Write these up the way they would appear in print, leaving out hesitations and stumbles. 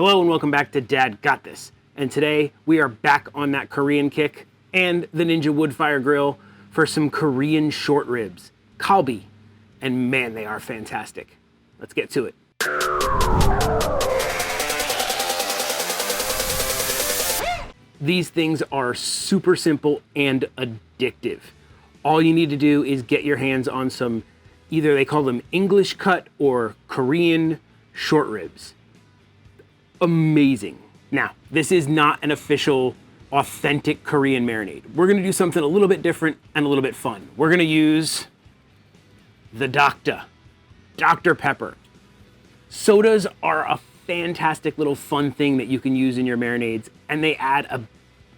Hello and welcome back to Dad Got This. And today we are back on that Korean kick and the Ninja Woodfire grill for some Korean short ribs, Kalbi. And man, they are fantastic. Let's get to it. These things are super simple and addictive. All you need to do is get your hands on some, either they call them English cut or Korean short ribs. Amazing. Now, this is not an official, authentic Korean marinade. We're gonna do something a little bit different and a little bit fun. We're gonna use the Dr Pepper. Sodas are a fantastic little fun thing that you can use in your marinades, and they add a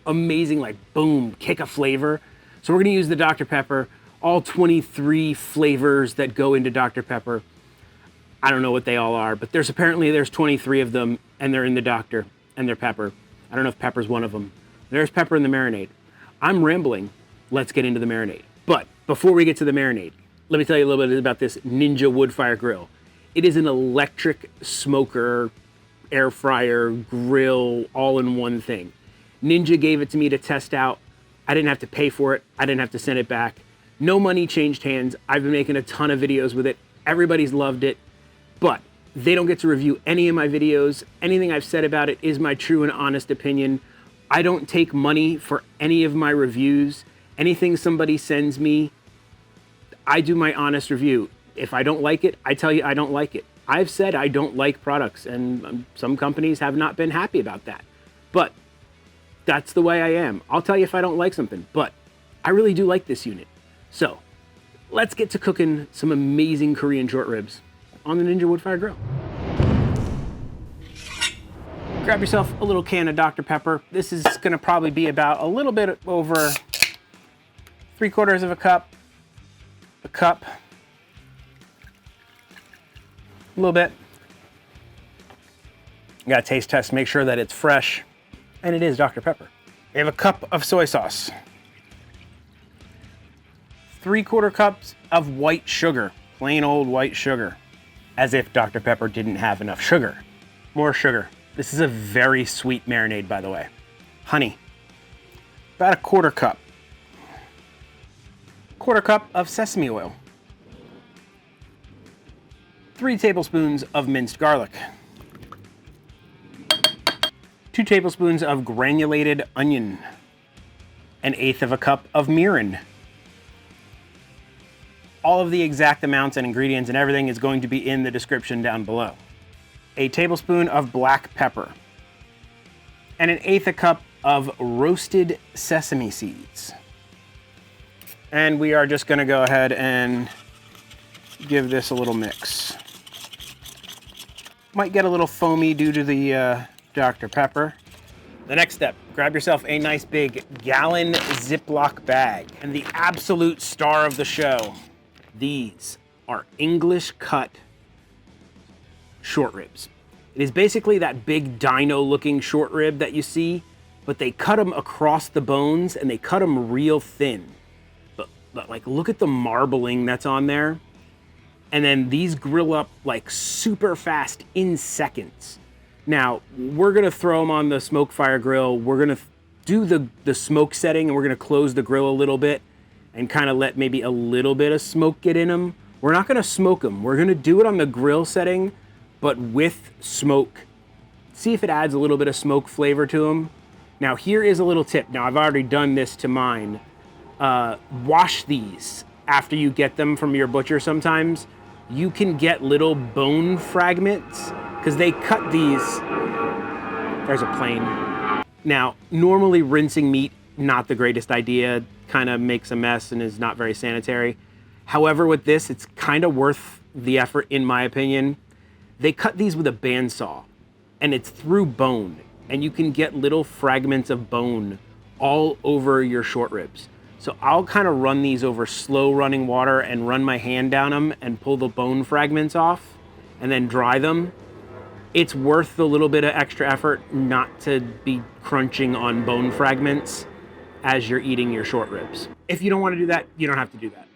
amazing, like, boom, kick of flavor. So we're gonna use the Dr Pepper, all 23 flavors that go into Dr Pepper. I don't know what they all are, but there's 23 of them, and they're in the Doctor, and they're pepper. I don't know if pepper's one of them. There's pepper in the marinade. I'm rambling. Let's get into the marinade. But before we get to the marinade, let me tell you a little bit about this Ninja Woodfire grill. It is an electric smoker, air fryer, grill, all in one thing. Ninja gave it to me to test out. I didn't have to pay for it. I didn't have to send it back. No money changed hands. I've been making a ton of videos with it. Everybody's loved it. But they don't get to review any of my videos. Anything I've said about it is my true and honest opinion. I don't take money for any of my reviews. Anything somebody sends me, I do my honest review. If I don't like it, I tell you I don't like it. I've said I don't like products, and some companies have not been happy about that. But that's the way I am. I'll tell you if I don't like something, but I really do like this unit. So let's get to cooking some amazing Korean short ribs on the Ninja Woodfire grill. Grab yourself a little can of Dr Pepper. This is gonna probably be about a little bit over 3/4 of a cup, a little bit. You gotta taste test, make sure that it's fresh, and it is Dr Pepper. We have a cup of soy sauce, 3/4 cups of white sugar, plain old white sugar. As if Dr Pepper didn't have enough sugar. More sugar. This is a very sweet marinade, by the way. Honey, about a 1/4 cup. 1/4 cup of sesame oil. 3 tablespoons of minced garlic. 2 tablespoons of granulated onion. 1/8 cup of mirin. All of the exact amounts and ingredients and everything is going to be in the description down below. 1 tablespoon of black pepper. And 1/8 cup of roasted sesame seeds. And we are just gonna go ahead and give this a little mix. Might get a little foamy due to the Dr Pepper. The next step, grab yourself a nice big gallon Ziploc bag. And the absolute star of the show, these are English cut short ribs. It is basically that big dino looking short rib that you see, but they cut them across the bones and they cut them real thin. But like, look at the marbling that's on there. And then these grill up like super fast in seconds. Now, we're gonna throw them on the smoke fire grill. We're gonna do the smoke setting, and we're gonna close the grill a little bit and kind of let maybe a little bit of smoke get in them. We're not gonna smoke them. We're gonna do it on the grill setting, but with smoke. See if it adds a little bit of smoke flavor to them. Now, here is a little tip. Now, I've already done this to mine. Wash these after you get them from your butcher sometimes. You can get little bone fragments, because they cut these. There's a plane. Now, normally rinsing meat, not the greatest idea, kind of makes a mess and is not very sanitary. However, with this, it's kind of worth the effort, in my opinion. They cut these with a bandsaw, and it's through bone, and you can get little fragments of bone all over your short ribs. So I'll kind of run these over slow running water and run my hand down them and pull the bone fragments off and then dry them. It's worth the little bit of extra effort not to be crunching on bone fragments as you're eating your short ribs. If you don't want to do that, you don't have to do that.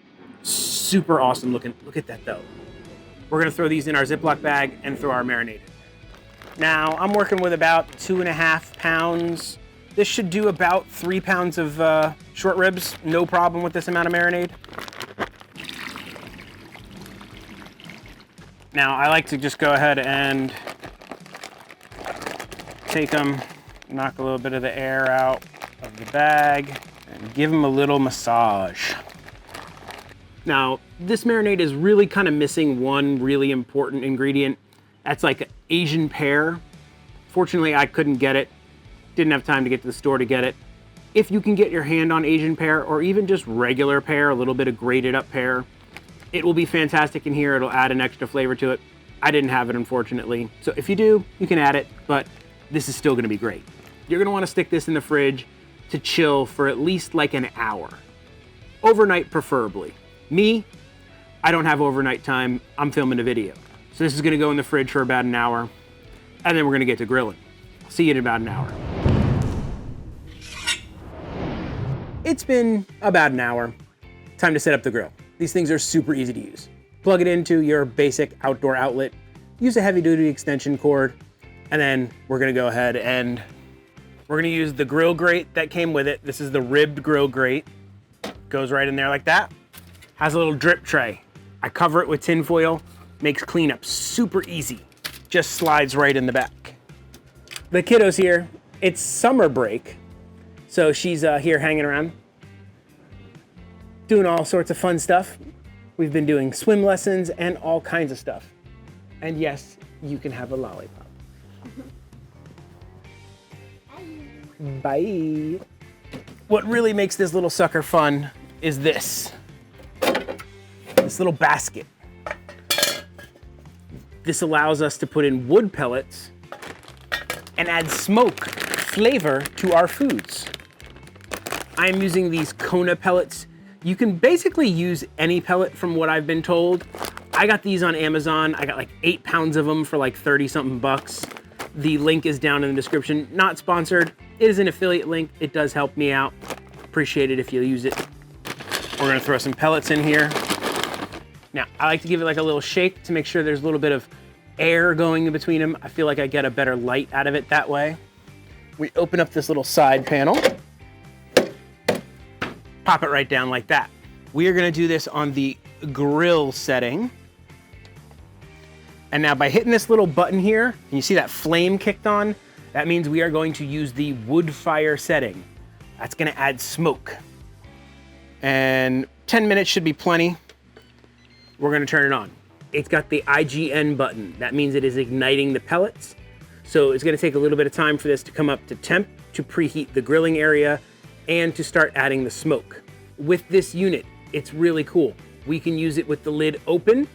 Super awesome looking. Look at that though. We're gonna throw these in our Ziploc bag and throw our marinade in. Now, I'm working with about 2.5 pounds. This should do about 3 pounds of short ribs. No problem with this amount of marinade. Now, I like to just go ahead and take them, knock a little bit of the air out of the bag, and give them a little massage. Now, this marinade is really kind of missing one really important ingredient. That's like Asian pear. Fortunately, I couldn't get it. Didn't have time to get to the store to get it. If you can get your hand on Asian pear or even just regular pear, a little bit of grated up pear, it will be fantastic in here. It'll add an extra flavor to it. I didn't have it, unfortunately. So if you do, you can add it, but this is still gonna be great. You're gonna wanna stick this in the fridge to chill for at least like an hour. Overnight, preferably. Me, I don't have overnight time. I'm filming a video. So this is gonna go in the fridge for about an hour, and then we're gonna get to grilling. See you in about an hour. It's been about an hour. Time to set up the grill. These things are super easy to use. Plug it into your basic outdoor outlet, use a heavy duty extension cord, and then we're gonna go ahead and we're gonna use the grill grate that came with it. This is the ribbed grill grate. Goes right in there like that. Has a little drip tray. I cover it with tin foil, makes cleanup super easy. Just slides right in the back. The kiddo's here. It's summer break, so she's here hanging around, doing all sorts of fun stuff. We've been doing swim lessons and all kinds of stuff. And yes, you can have a lollipop. Bye. What really makes this little sucker fun is this little basket. This allows us to put in wood pellets and add smoke flavor to our foods. I'm using these Kona pellets. You can basically use any pellet from what I've been told. I got these on Amazon. I got like 8 pounds of them for like 30 something bucks. The link is down in the description. Not sponsored. It is an affiliate link. It does help me out. Appreciate it if you use it. We're gonna throw some pellets in here. Now, I like to give it like a little shake to make sure there's a little bit of air going in between them. I feel like I get a better light out of it that way. We open up this little side panel, pop it right down like that. We are gonna do this on the grill setting. And now by hitting this little button here, and you see that flame kicked on, that means we are going to use the Woodfire setting. That's gonna add smoke. And 10 minutes should be plenty. We're gonna turn it on. It's got the IGN button. That means it is igniting the pellets. So it's gonna take a little bit of time for this to come up to temp, to preheat the grilling area, and to start adding the smoke. With this unit, it's really cool. We can use it with the lid open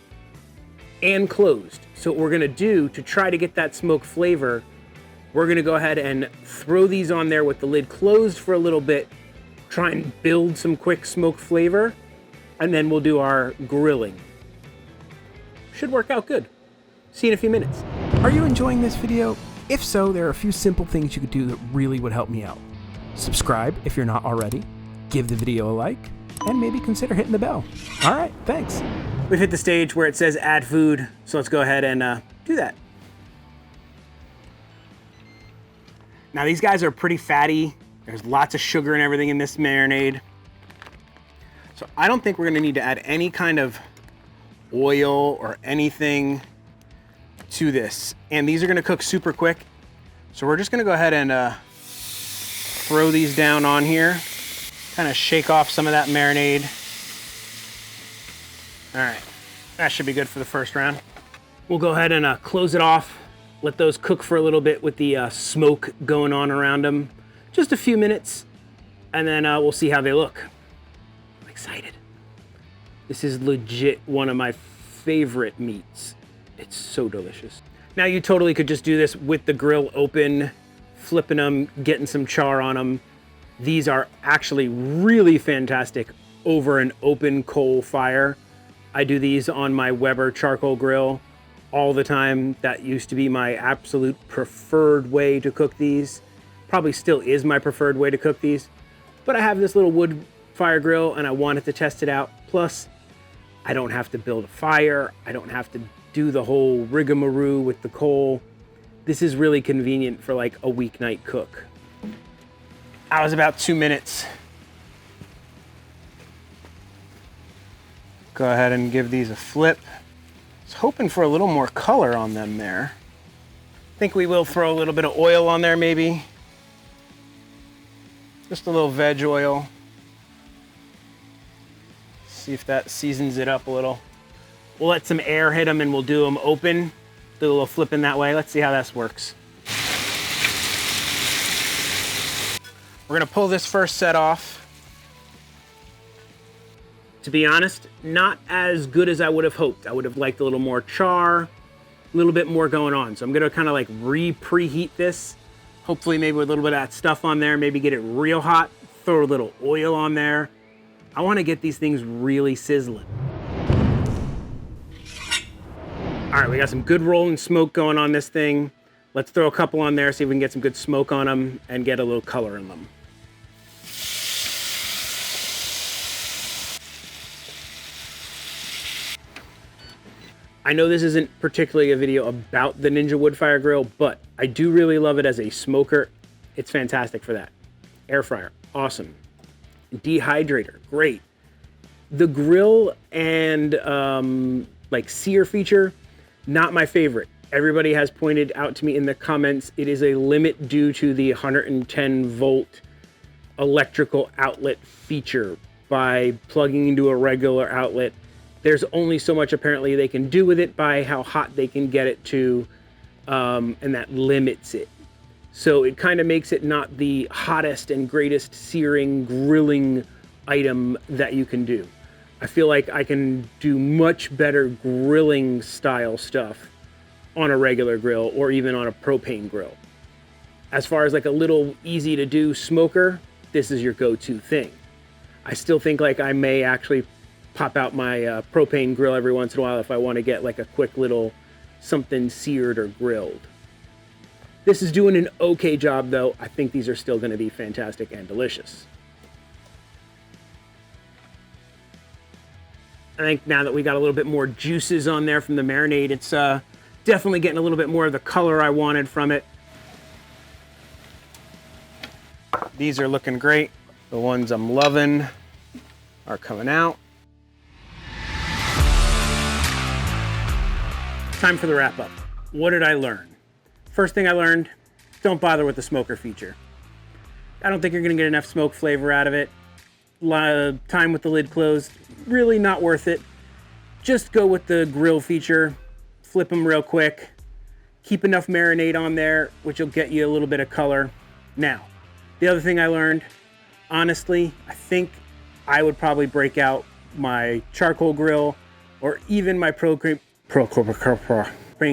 and closed. So what we're gonna do to try to get that smoke flavor, we're gonna go ahead and throw these on there with the lid closed for a little bit, try and build some quick smoke flavor, and then we'll do our grilling. Should work out good. See you in a few minutes. Are you enjoying this video? If so, there are a few simple things you could do that really would help me out. Subscribe if you're not already, give the video a like, and maybe consider hitting the bell. All right, thanks. We've hit the stage where it says add food, so let's go ahead and do that. Now these guys are pretty fatty. There's lots of sugar and everything in this marinade. So I don't think we're gonna need to add any kind of oil or anything to this. And these are gonna cook super quick. So we're just gonna go ahead and throw these down on here, kind of shake off some of that marinade. All right, that should be good for the first round. We'll go ahead and close it off, let those cook for a little bit with the smoke going on around them. Just a few minutes, and then we'll see how they look. I'm excited. This is legit one of my favorite meats. It's so delicious. Now you totally could just do this with the grill open, flipping them, getting some char on them. These are actually really fantastic over an open coal fire. I do these on my Weber charcoal grill all the time. That used to be my absolute preferred way to cook these. Probably still is my preferred way to cook these. But I have this little wood fire grill and I wanted to test it out. Plus, I don't have to build a fire. I don't have to do the whole rigmarole with the coal. This is really convenient for like a weeknight cook. I was about 2 minutes. Go ahead and give these a flip. I was hoping for a little more color on them there. I think we will throw a little bit of oil on there maybe. Just a little veg oil. See if that seasons it up a little. We'll let some air hit them and we'll do them open. Do a little flipping that way. Let's see how this works. We're gonna pull this first set off. To be honest, not as good as I would have hoped. I would have liked a little more char, a little bit more going on. So I'm gonna kind of like preheat this. Hopefully maybe with a little bit of that stuff on there, maybe get it real hot, throw a little oil on there. I wanna get these things really sizzling. All right, we got some good rolling smoke going on this thing. Let's throw a couple on there, see if we can get some good smoke on them and get a little color in them. I know this isn't particularly a video about the Ninja Woodfire grill, but I do really love it as a smoker. It's fantastic for that. Air fryer, awesome. Dehydrator, great. The grill and like sear feature, not my favorite. Everybody has pointed out to me in the comments, it is a limit due to the 110 volt electrical outlet feature. By plugging into a regular outlet, there's only so much apparently they can do with it by how hot they can get it to, and that limits it. So it kind of makes it not the hottest and greatest searing, grilling item that you can do. I feel like I can do much better grilling style stuff on a regular grill or even on a propane grill. As far as like a little easy to do smoker, this is your go-to thing. I still think like I may actually pop out my propane grill every once in a while if I want to get like a quick little something seared or grilled. This is doing an okay job though. I think these are still going to be fantastic and delicious. I think now that we got a little bit more juices on there from the marinade, it's definitely getting a little bit more of the color I wanted from it. These are looking great. The ones I'm loving are coming out. Time for the wrap up. What did I learn? First thing I learned, don't bother with the smoker feature. I don't think you're gonna get enough smoke flavor out of it. A lot of time with the lid closed, really not worth it. Just go with the grill feature, flip them real quick, keep enough marinade on there, which will get you a little bit of color. Now, the other thing I learned, honestly, I think I would probably break out my charcoal grill or even my propane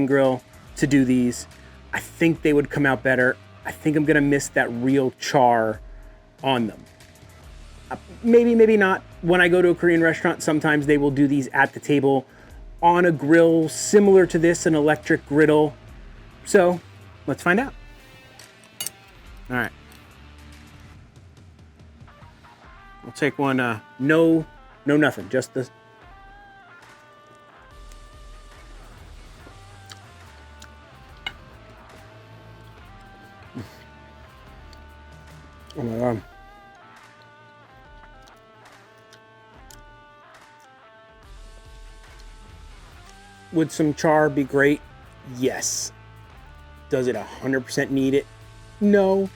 grill to do these. I think they would come out better. I think I'm gonna miss that real char on them. Maybe, maybe not. When I go to a Korean restaurant, sometimes they will do these at the table on a grill similar to this, an electric griddle. So let's find out. All right. We'll take one, no nothing, just this. Oh my God. Would some char be great? Yes. Does it 100% need it? No.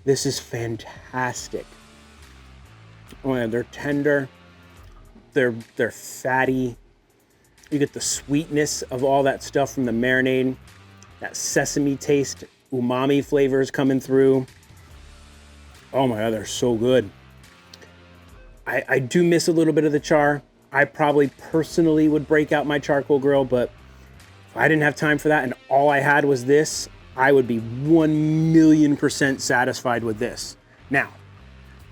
This is fantastic. Oh yeah, they're tender. They're fatty. You get the sweetness of all that stuff from the marinade. That sesame taste, umami flavors coming through. Oh my God, they're so good. I do miss a little bit of the char. I probably personally would break out my charcoal grill, but if I didn't have time for that and all I had was this, I would be 1,000,000% satisfied with this. Now,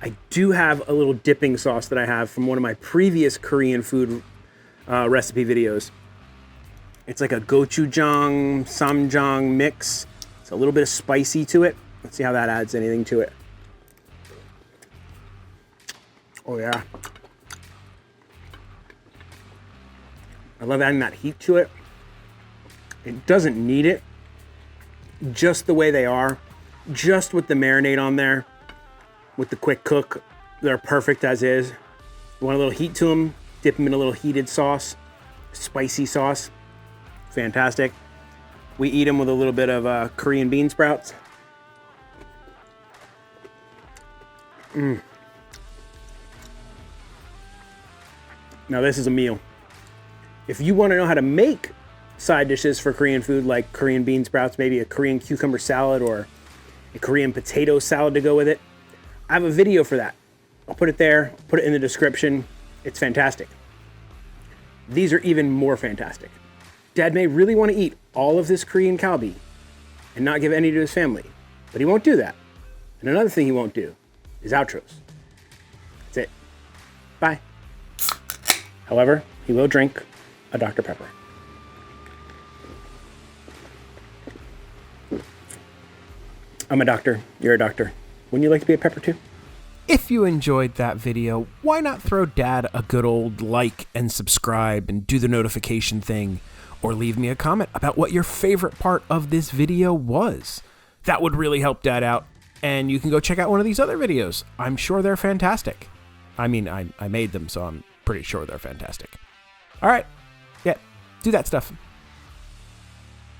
I do have a little dipping sauce that I have from one of my previous Korean food recipe videos. It's like a gochujang, samjang mix. It's a little bit of spicy to it. Let's see how that adds anything to it. Oh yeah. I love adding that heat to it. It doesn't need it. just the way they are, just with the marinade on there, with the quick cook. They're perfect as is. You want a little heat to them, dip them in a little heated sauce, spicy sauce. Fantastic. We eat them with a little bit of Korean bean sprouts. Now this is a meal. If you want to know how to make side dishes for Korean food, like Korean bean sprouts, maybe a Korean cucumber salad or a Korean potato salad to go with it, I have a video for that. I'll put it there, put it in the description. It's fantastic. These are even more fantastic. Dad may really want to eat all of this Korean Kalbi and not give any to his family, but he won't do that. And another thing he won't do is outros. That's it. Bye. However, he will drink a Dr. Pepper. I'm a doctor. You're a doctor. Wouldn't you like to be a pepper too? If you enjoyed that video, why not throw Dad a good old like and subscribe and do the notification thing, or leave me a comment about what your favorite part of this video was. That would really help Dad out, and you can go check out one of these other videos. I'm sure they're fantastic. I mean, I made them, so I'm pretty sure they're fantastic. All right, yeah, do that stuff.